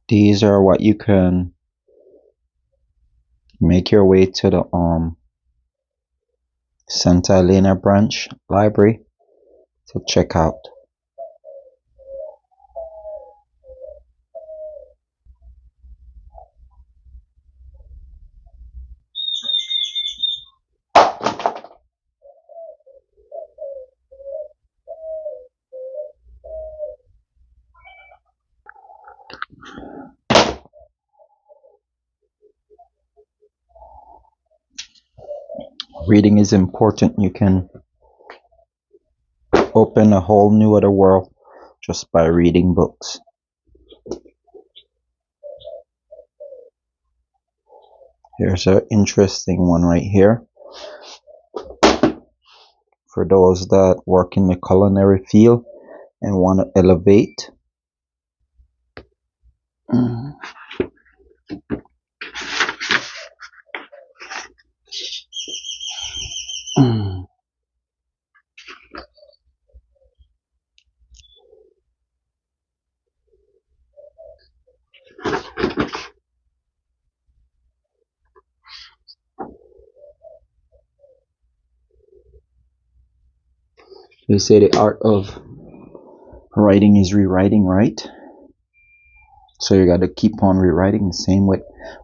These are what you can make your way to the Santa Elena branch library to check out. Reading is important. You can open a whole new other world just by reading books. Here's an interesting one right here. For those that work in the culinary field and want to elevate. They say the art of writing is rewriting, right? So you got to keep on rewriting. Same with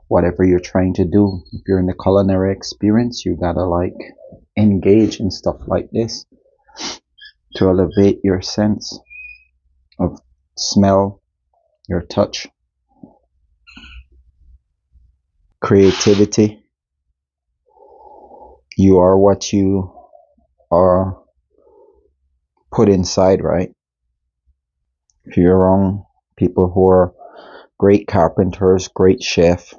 whatever you're trying to do. If you're in the culinary experience, you got to like engage in stuff like this to elevate your sense of smell, your touch, creativity. You are what you are put inside, right? If you're around people who are great carpenters, great chef,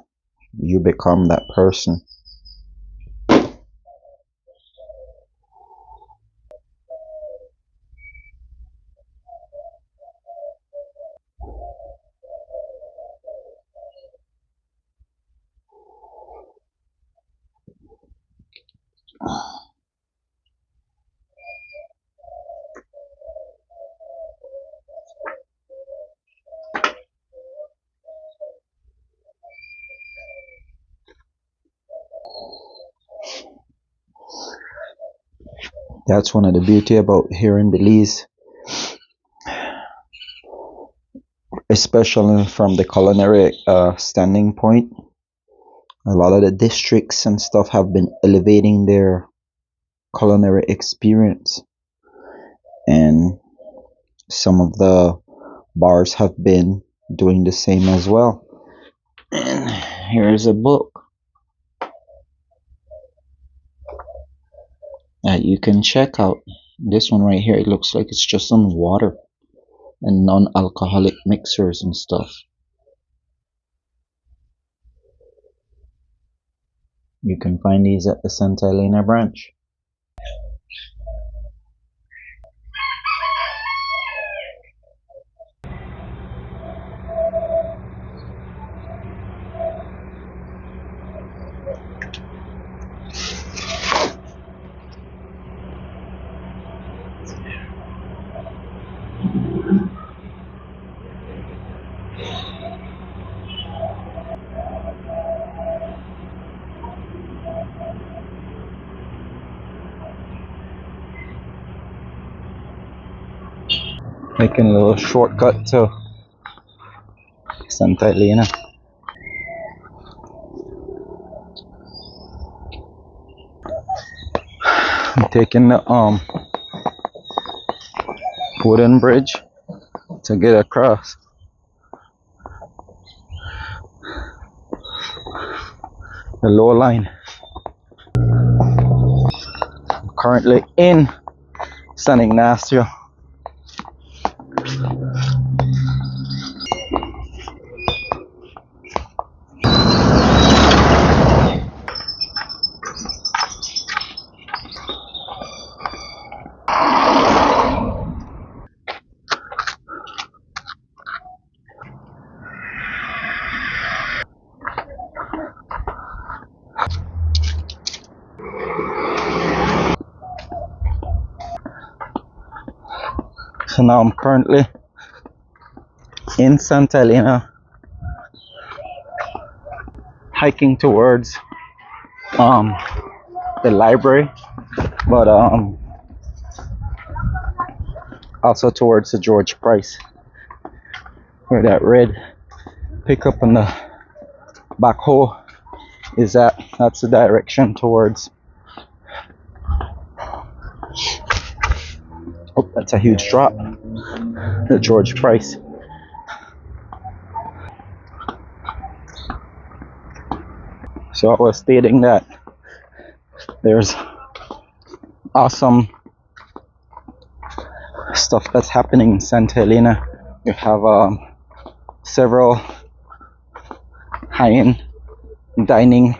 you become that person. That's one of the beauty about here in Belize, especially from the culinary standing point. A lot of the districts and stuff have been elevating their culinary experience, and some of the bars have been doing the same as well. And here's a book that you can check out. This one right here, it looks like it's just on water and non-alcoholic mixers and stuff. You can find these at the Santa Elena branch. Making a little shortcut to Santa Elena. I'm taking the wooden bridge to get across. The lower line. I'm currently in San Ignacio. So now I'm currently in Santa Elena hiking towards the library, but also towards the George Price, where that red pickup in the backhoe is at. That's the direction towards. Oh, that's a huge drop. The George Price. So I was stating that there's awesome stuff that's happening in Santa Elena. You have several high-end dining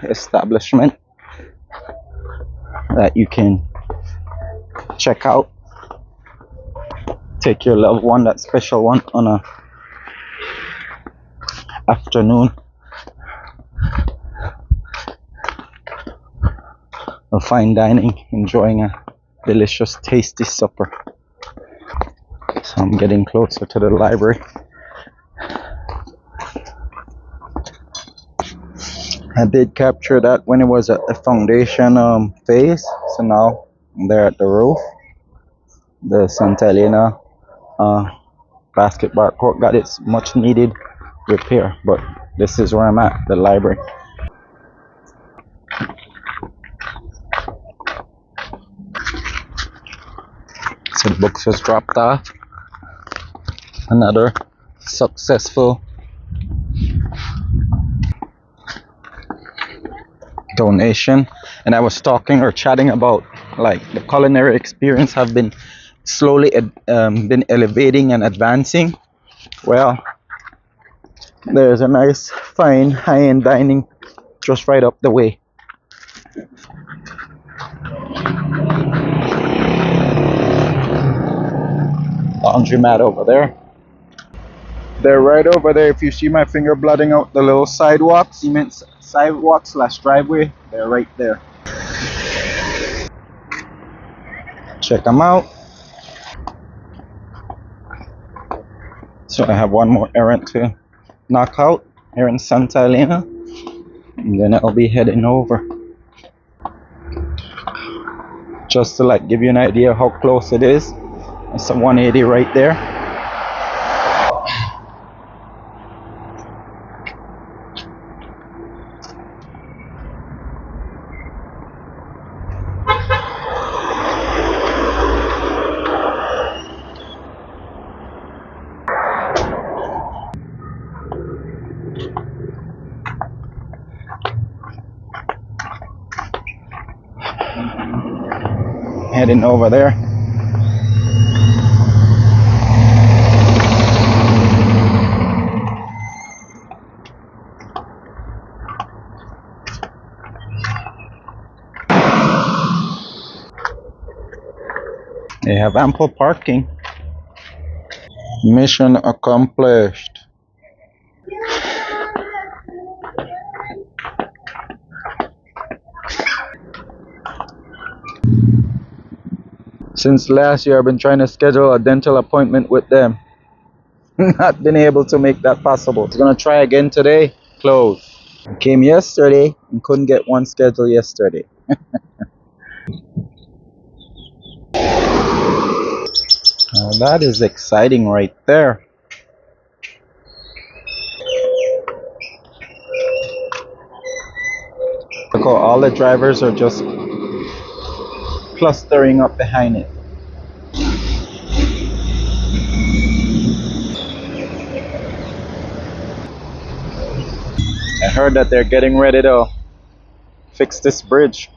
establishment that you can check out. Take your loved one, that special one, on a afternoon of fine dining, enjoying a delicious, tasty supper. So I'm getting closer to the library. I did capture that when it was at the foundation phase, so now they're at the roof. The Santa Elena basketball court got its much needed repair, but this is where I'm at, the library. So the books was dropped off. Another successful donation. And I was talking or chatting about like the culinary experience have been slowly been elevating and advancing. Well, there's a nice fine high-end dining just right up the way. Laundromat over there. They're right over there. If you see my finger blotting out the little sidewalk, cement sidewalk slash driveway, they're right there. Check them out. So I have one more errand to knock out here in Santa Elena, and then I'll be heading over. Just to like give you an idea how close it is. It's a 180 right there. Heading over there. They have ample parking. Mission accomplished. Since last year, I've been trying to schedule a dental appointment with them. Not been able to make that possible. I was gonna try again today. Closed. Came yesterday and couldn't get one schedule yesterday. Now that is exciting right there. Look how all the drivers are just clustering up behind it. I heard that they're getting ready to fix this bridge.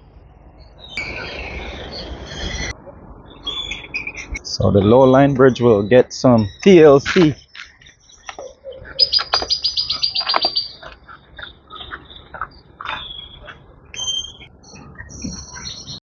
So the lowline bridge will get some TLC.